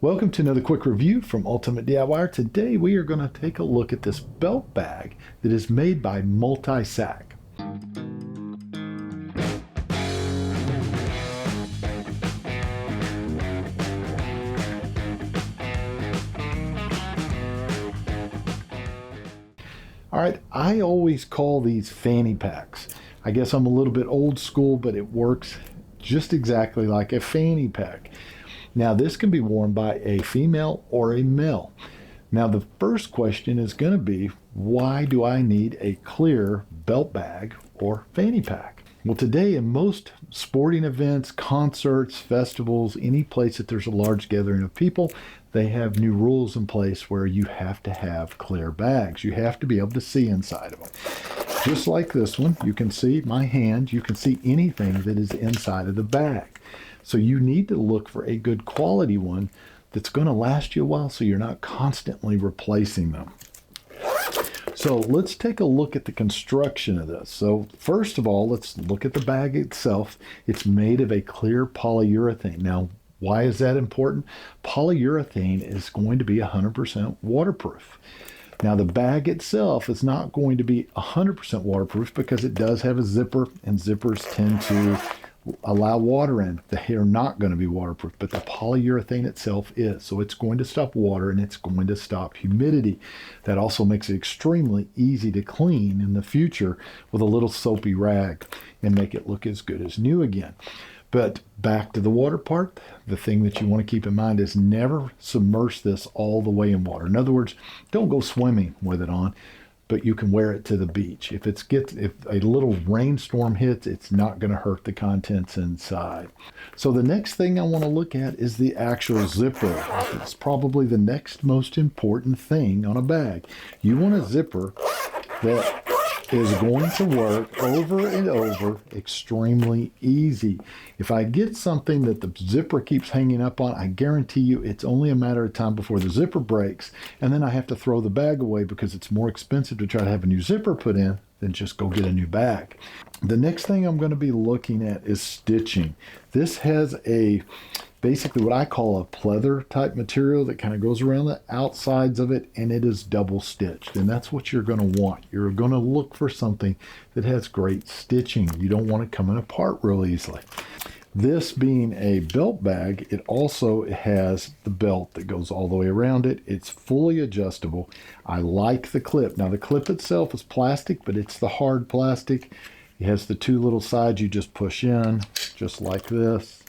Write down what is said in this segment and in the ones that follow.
Welcome to another quick review from Ultimate DIYer. Today we are going to take a look at this belt bag that is made by MultiSac. Alright, I always call these fanny packs. I guess I'm a little bit old school, but it works just exactly like a fanny pack. Now this can be worn by a female or a male. Now the first question is going to be, why do I need a clear belt bag or fanny pack? Well, today in most sporting events, concerts, festivals, any place that there's a large gathering of people, they have new rules in place where you have to have clear bags. You have to be able to see inside of them. Just like this one, you can see my hand, you can see anything that is inside of the bag. So you need to look for a good quality one that's going to last you a while so you're not constantly replacing them. So let's take a look at the construction of this. So first of all, let's look at the bag itself. It's made of a clear polyurethane. Now, why is that important? Polyurethane is going to be 100% waterproof. Now the bag itself is not going to be 100% waterproof because it does have a zipper, and zippers tend to allow water in. They are not going to be waterproof, but the polyurethane itself is. So it's going to stop water and it's going to stop humidity. That also makes it extremely easy to clean in the future with a little soapy rag and make it look as good as new again. But back to the water part, the thing that you want to keep in mind is never submerge this all the way in water. In other words, don't go swimming with it on, but you can wear it to the beach. If a little rainstorm hits, it's not going to hurt the contents inside. So the next thing I want to look at is the actual zipper. It's probably the next most important thing on a bag. You want a zipper that is going to work over and over extremely easy. If I get something that the zipper keeps hanging up on, I guarantee you it's only a matter of time before the zipper breaks, and then I have to throw the bag away because it's more expensive to try to have a new zipper put in than just go get a new bag. The next thing I'm going to be looking at is stitching. This has basically what I call a pleather type material that kind of goes around the outsides of it, and it is double stitched, and that's what you're going to want. You're going to look for something that has great stitching. You don't want it coming apart real easily. This being a belt bag, it also has the belt that goes all the way around it. It's fully adjustable. I like the clip. Now the clip itself is plastic, but it's the hard plastic. It has the two little sides you just push in, just like this,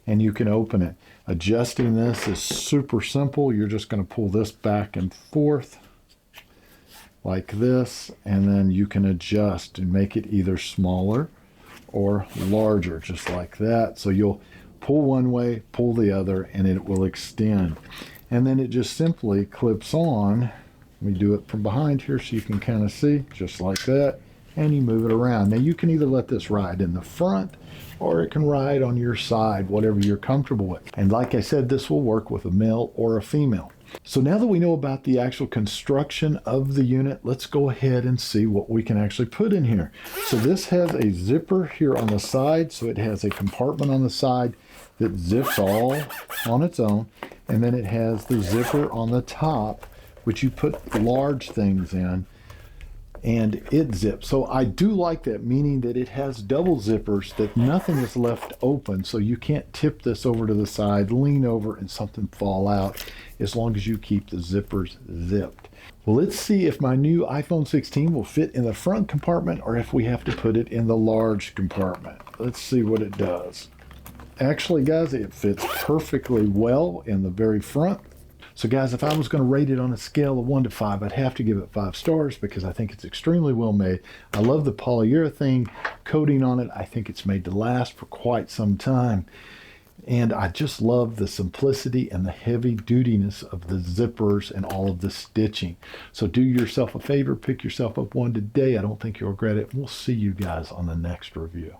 and you can open it. Adjusting this is super simple. You're just going to pull this back and forth like this, and then you can adjust and make it either smaller or larger, just like that. So you'll pull one way, pull the other, and it will extend. And then it just simply clips on. We do it from behind here so you can kind of see, just like that, and you move it around. Now you can either let this ride in the front or it can ride on your side, whatever you're comfortable with. And like I said, this will work with a male or a female. So now that we know about the actual construction of the unit, let's go ahead and see what we can actually put in here. So this has a zipper here on the side, so it has a compartment on the side that zips all on its own, and then it has the zipper on the top, which you put large things in, and it zips. So I do like that, meaning that it has double zippers, that nothing is left open, so you can't tip this over to the side, lean over, and something fall out, as long as you keep the zippers zipped. Well, let's see if my new iPhone 16 will fit in the front compartment or if we have to put it in the large compartment. Let's see what it does. Actually, guys, it fits perfectly well in the very front. So guys, if I was going to rate it on a scale of 1 to 5, I'd have to give it 5 stars because I think it's extremely well made. I love the polyurethane coating on it. I think it's made to last for quite some time. And I just love the simplicity and the heavy dutiness of the zippers and all of the stitching. So do yourself a favor, pick yourself up one today. I don't think you'll regret it. We'll see you guys on the next review.